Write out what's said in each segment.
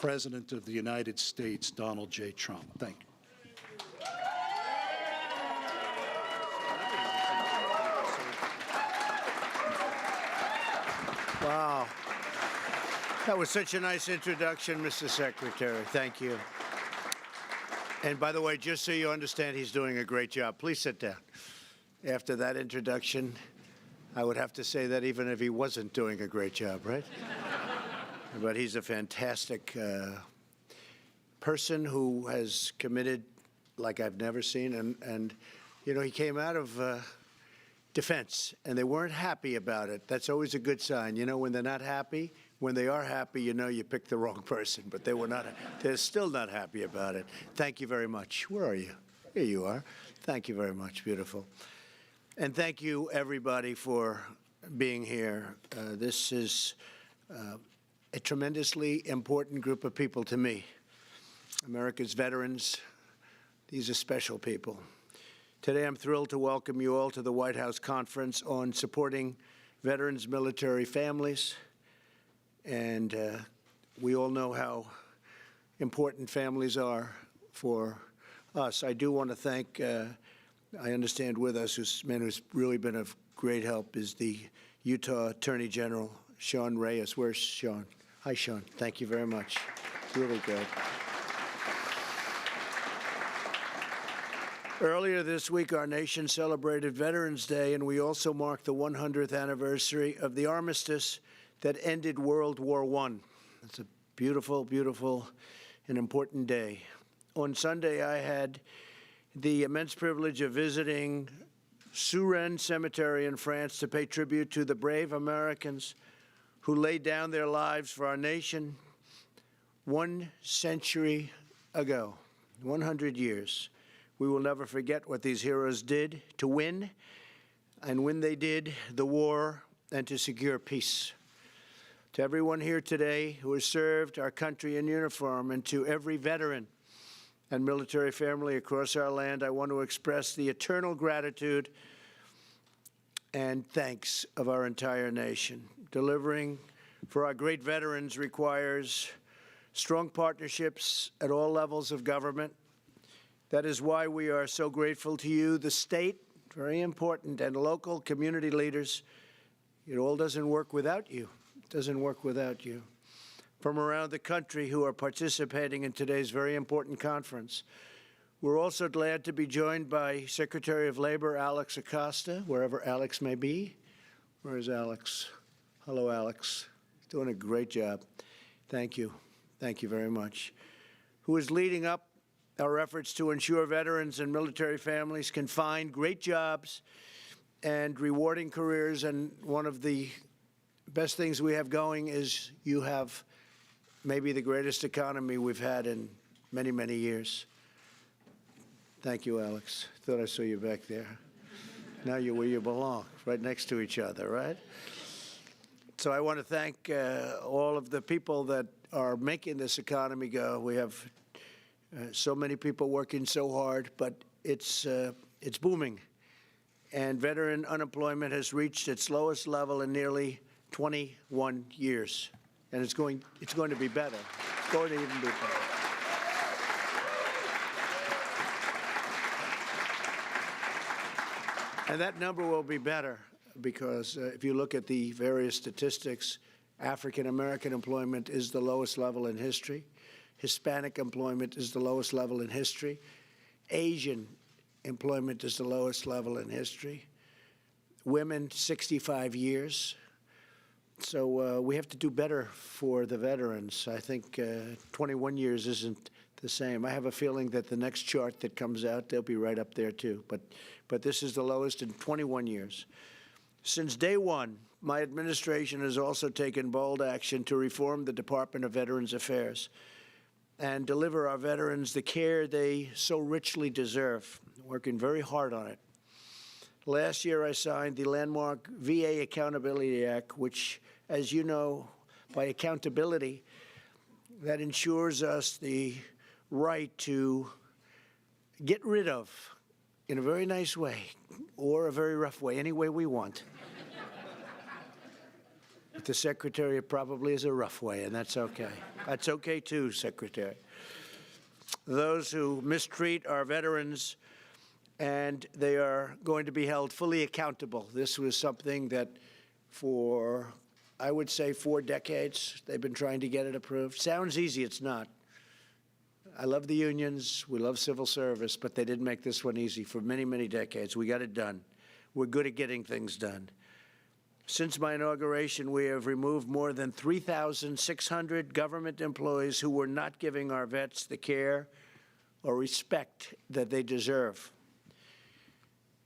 President of the United States, Donald J. Trump. Thank you. Wow. That was such a nice introduction, Mr. Secretary. Thank you. And by the way, just so you understand, he's doing a great job. Please sit down. After that introduction, I would have to say that even if he wasn't doing a great job, right? But he's a fantastic person who has committed like I've never seen. And you know, he came out of defense, and they weren't happy about it. That's always a good sign. You know, when they're not happy, when they are happy, you know you picked the wrong person. But they were not. They're still not happy about it. Thank you very much. Where are you? Here you are. Thank you very much. Beautiful. And thank you, everybody, for being here. This is a tremendously important group of people to me. America's veterans, these are special people. Today, I'm thrilled to welcome you all to the White House Conference on supporting veterans' military families. And we all know how important families are for us. I do want to thank, I understand with us, who's man who's really been of great help is the Utah Attorney General, Sean Reyes. Where's Sean? Hi, Sean. Thank you very much. Really good. Earlier this week, our nation celebrated Veterans Day, and we also marked the 100th anniversary of the armistice that ended World War I. It's a beautiful, beautiful and important day. On Sunday, I had the immense privilege of visiting Suresnes Cemetery in France to pay tribute to the brave Americans who laid down their lives for our nation 1 century ago, 100 years. We will never forget what these heroes did to win, and when they did, the war and to secure peace. To everyone here today who has served our country in uniform, and to every veteran and military family across our land, I want to express the eternal gratitude and thanks of our entire nation. Delivering for our great veterans requires strong partnerships at all levels of government. That is why we are so grateful to you, the state, very important, and local community leaders. It all doesn't work without you. It doesn't work without you. From around the country who are participating in today's very important conference. We're also glad to be joined by Secretary of Labor Alex Acosta, wherever Alex may be. Where is Alex? Hello, Alex. Doing a great job. Thank you. Thank you very much. Who is leading up our efforts to ensure veterans and military families can find great jobs and rewarding careers. And one of the best things we have going is you have maybe the greatest economy we've had in many, many years. Thank you, Alex. Thought I saw you back there. Now you're where you belong, right next to each other, right? So I want to thank all of the people that are making this economy go. We have so many people working so hard, but it's booming. And veteran unemployment has reached its lowest level in nearly 21 years. And it's going to be better. It's going to even be better. And that number will be better because if you look at the various statistics, African-American employment is the lowest level in history. Hispanic employment is the lowest level in history. Asian employment is the lowest level in history. Women, 65 years. So we have to do better for the veterans. I think 21 years isn't the same. I have a feeling that the next chart that comes out, they'll be right up there too. But this is the lowest in 21 years. Since day one, my administration has also taken bold action to reform the Department of Veterans Affairs and deliver our veterans the care they so richly deserve, working very hard on it. Last year, I signed the landmark VA Accountability Act, which, as you know, by accountability, that ensures us the right to get rid of, in a very nice way, or a very rough way, any way we want, The Secretary probably is a rough way, and that's okay. That's okay too, Secretary. Those who mistreat our veterans, and they are going to be held fully accountable. This was something that for, I would say, 4 decades, they've been trying to get it approved. Sounds easy, it's not. I love the unions, we love civil service, but they didn't make this one easy for many, many decades. We got it done. We're good at getting things done. Since my inauguration, we have removed more than 3,600 government employees who were not giving our vets the care or respect that they deserve.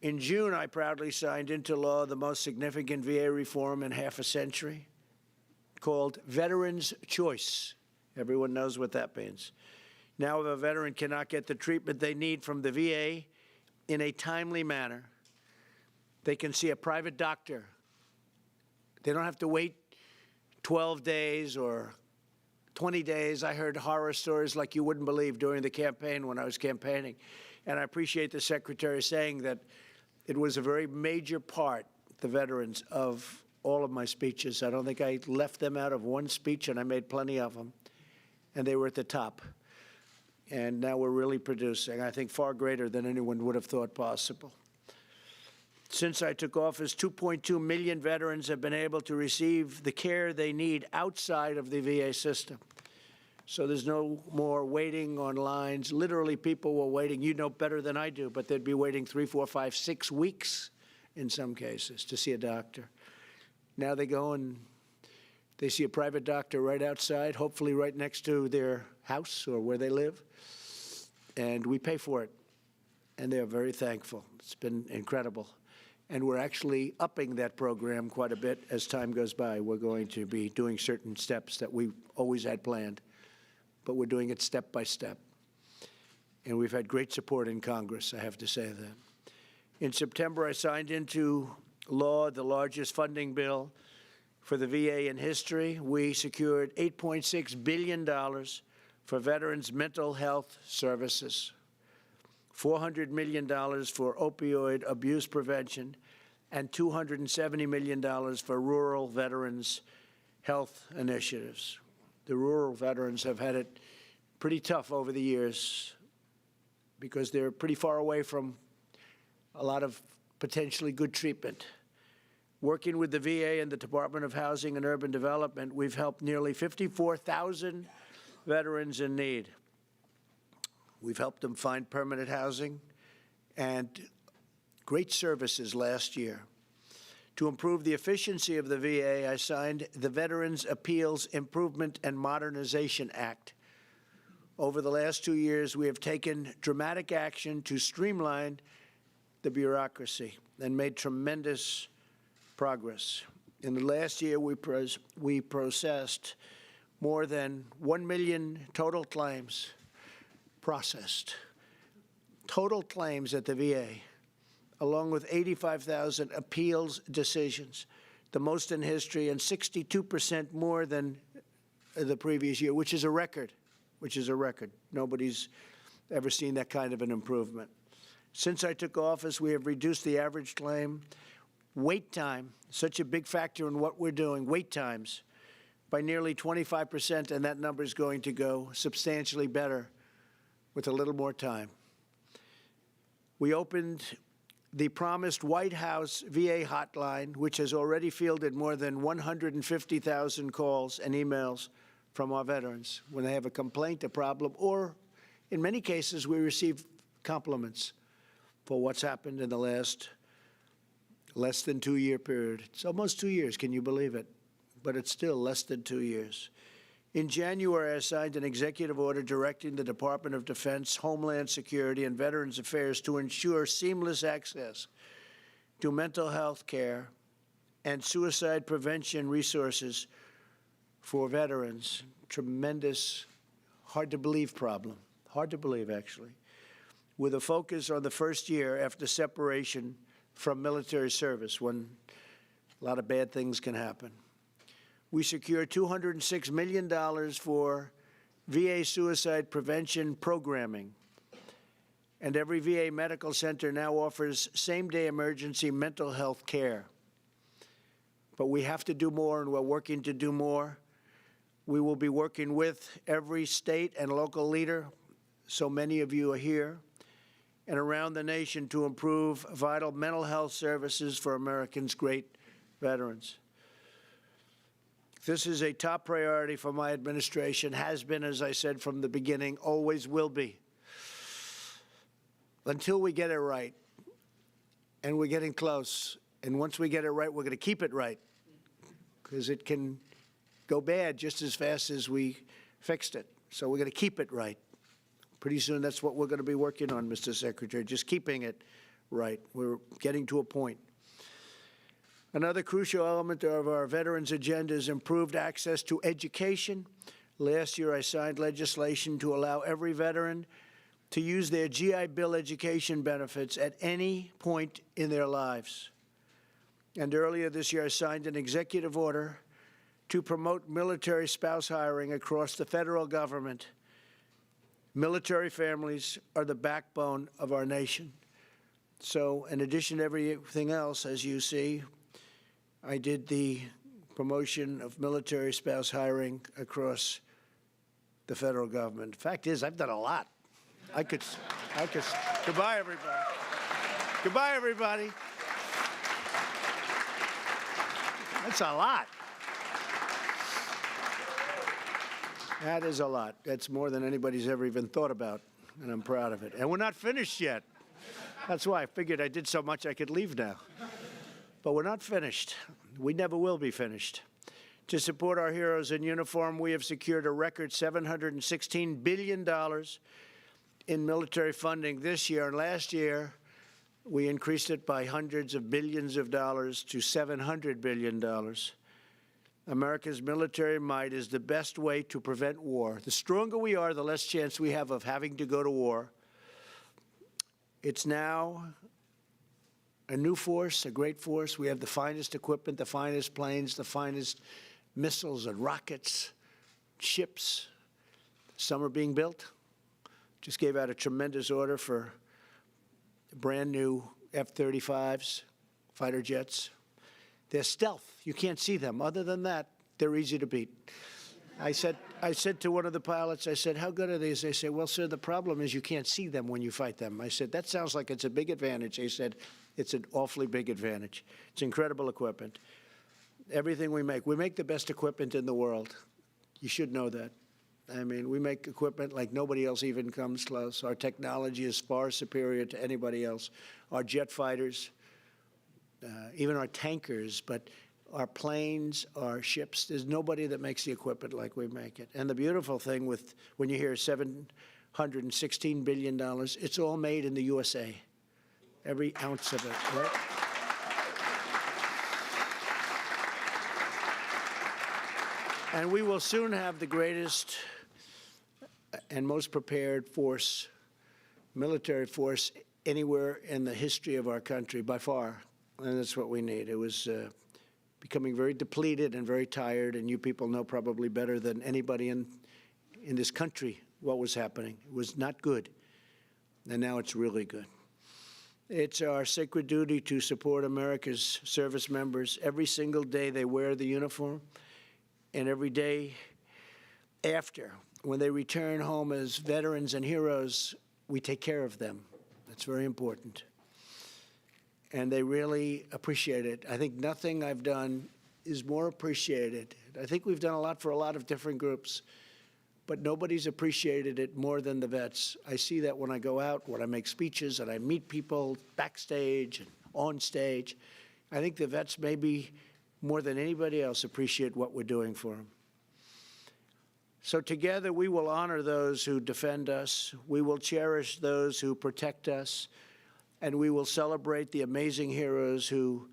In June, I proudly signed into law the most significant VA reform in half a century, called Veterans' Choice. Everyone knows what that means. Now, if a veteran cannot get the treatment they need from the VA in a timely manner, they can see a private doctor. They don't have to wait 12 days or 20 days. I heard horror stories like you wouldn't believe during the campaign when I was campaigning. And I appreciate the Secretary saying that it was a very major part, the veterans, of all of my speeches. I don't think I left them out of one speech, and I made plenty of them. And they were at the top. And now we're really producing, I think, far greater than anyone would have thought possible. Since I took office, 2.2 million veterans have been able to receive the care they need outside of the VA system. So there's no more waiting on lines. Literally, people were waiting. You know better than I do, but they'd be waiting 3, 4, 5, 6 weeks in some cases to see a doctor. Now they go and they see a private doctor right outside, hopefully right next to their house or where they live, and we pay for it. And they're very thankful. It's been incredible. And we're actually upping that program quite a bit as time goes by. We're going to be doing certain steps that we always had planned, but we're doing it step by step. And we've had great support in Congress, I have to say that. In September, I signed into law the largest funding bill for the VA in history. We secured $8.6 billion for veterans' mental health services, $400 million for opioid abuse prevention, and $270 million for rural veterans' health initiatives. The rural veterans have had it pretty tough over the years because they're pretty far away from a lot of potentially good treatment. Working with the VA and the Department of Housing and Urban Development, we've helped nearly 54,000 veterans in need. We've helped them find permanent housing and great services last year. To improve the efficiency of the VA, I signed the Veterans Appeals Improvement and Modernization Act. Over the last 2 years, we have taken dramatic action to streamline the bureaucracy and made tremendous progress. In the last year, we processed more than 1 million total claims processed. Total claims at the VA, along with 85,000 appeals decisions, the most in history, and 62% more than the previous year, which is a record, Nobody's ever seen that kind of an improvement. Since I took office, we have reduced the average claim wait time, such a big factor in what we're doing, wait times, by nearly 25%, and that number is going to go substantially better with a little more time. We opened the promised White House VA hotline, which has already fielded more than 150,000 calls and emails from our veterans when they have a complaint, a problem, or in many cases we receive compliments for what's happened in the less than 2-year period. It's almost 2 years, can you believe it? But it's still less than 2 years. In January, I signed an executive order directing the Department of Defense, Homeland Security, and Veterans Affairs to ensure seamless access to mental health care and suicide prevention resources for veterans. Tremendous, hard to believe problem. Hard to believe, actually. With a focus on the first year after separation from military service, when a lot of bad things can happen. We secured $206 million for VA suicide prevention programming. And every VA medical center now offers same-day emergency mental health care. but we have to do more, and we're working to do more. We will be working with every state and local leader, so many of you are here, and around the nation to improve vital mental health services for Americans' great veterans. This is a top priority for my administration, has been, as I said from the beginning, always will be. Until we get it right, and we're getting close, and once we get it right, we're going to keep it right, because it can go bad just as fast as we fixed it. So we're going to keep it right. Pretty soon, that's what we're going to be working on, Mr. Secretary, just keeping it right. We're getting to a point. Another crucial element of our veterans' agenda is improved access to education. Last year, I signed legislation to allow every veteran to use their GI Bill education benefits at any point in their lives. And earlier this year, I signed an executive order to promote military spouse hiring across the federal government. Military families are the backbone of our nation. So in addition to everything else, as you see, I did the promotion of military spouse hiring across the federal government. Fact is, I've done a lot. I could, goodbye, everybody. Goodbye, everybody. That's a lot. That is a lot. That's more than anybody's ever even thought about, and I'm proud of it. And we're not finished yet. That's why I figured I did so much I could leave now. But we're not finished. We never will be finished. To support our heroes in uniform, we have secured a record $716 billion in military funding this year. And last year, we increased it by hundreds of billions of dollars to $700 billion. America's military might is the best way to prevent war. The stronger we are, the less chance we have of having to go to war. It's now a new force, a great force. We have the finest equipment, the finest planes, the finest missiles and rockets, ships. Some are being built. Just gave out a tremendous order for brand new F-35s, fighter jets. They're stealth. You can't see them. Other than that, they're easy to beat. I said to one of the pilots, I said, how good are these? They said, well, sir, the problem is you can't see them when you fight them. I said, that sounds like it's a big advantage. They said, it's an awfully big advantage. It's incredible equipment. Everything we make the best equipment in the world. You should know that. I mean, we make equipment like nobody else even comes close. Our technology is far superior to anybody else. Our jet fighters, even our tankers, but our planes, our ships, there's nobody that makes the equipment like we make it. And the beautiful thing with when you hear $716 billion, it's all made in the USA. Every ounce of it, right? And we will soon have the greatest and most prepared force, military force, anywhere in the history of our country, by far. And that's what we need. It was becoming very depleted and very tired, and you people know probably better than anybody in this country what was happening. It was not good, and now it's really good. It's our sacred duty to support America's service members. Every single day they wear the uniform, and every day after, when they return home as veterans and heroes, we take care of them. That's very important. And they really appreciate it. I think nothing I've done is more appreciated. I think we've done a lot for a lot of different groups, but nobody's appreciated it more than the vets. I see that when I go out, when I make speeches, and I meet people backstage and on stage. I think the vets maybe more than anybody else appreciate what we're doing for them. So together we will honor those who defend us. We will cherish those who protect us. And we will celebrate the amazing heroes who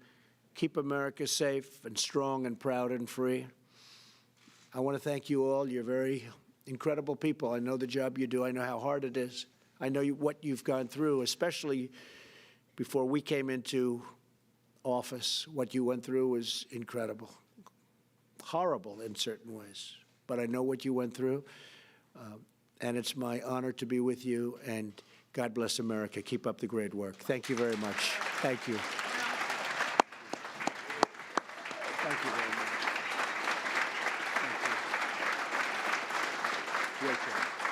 keep America safe and strong and proud and free. I want to thank you all. You're very incredible people. I know the job you do. I know how hard it is. I know what you've gone through, especially before we came into office. What you went through was incredible, horrible in certain ways. But I know what you went through, and it's my honor to be with you. And God bless America. Keep up the great work. Thank you very much. Thank you. Thank you. Okay.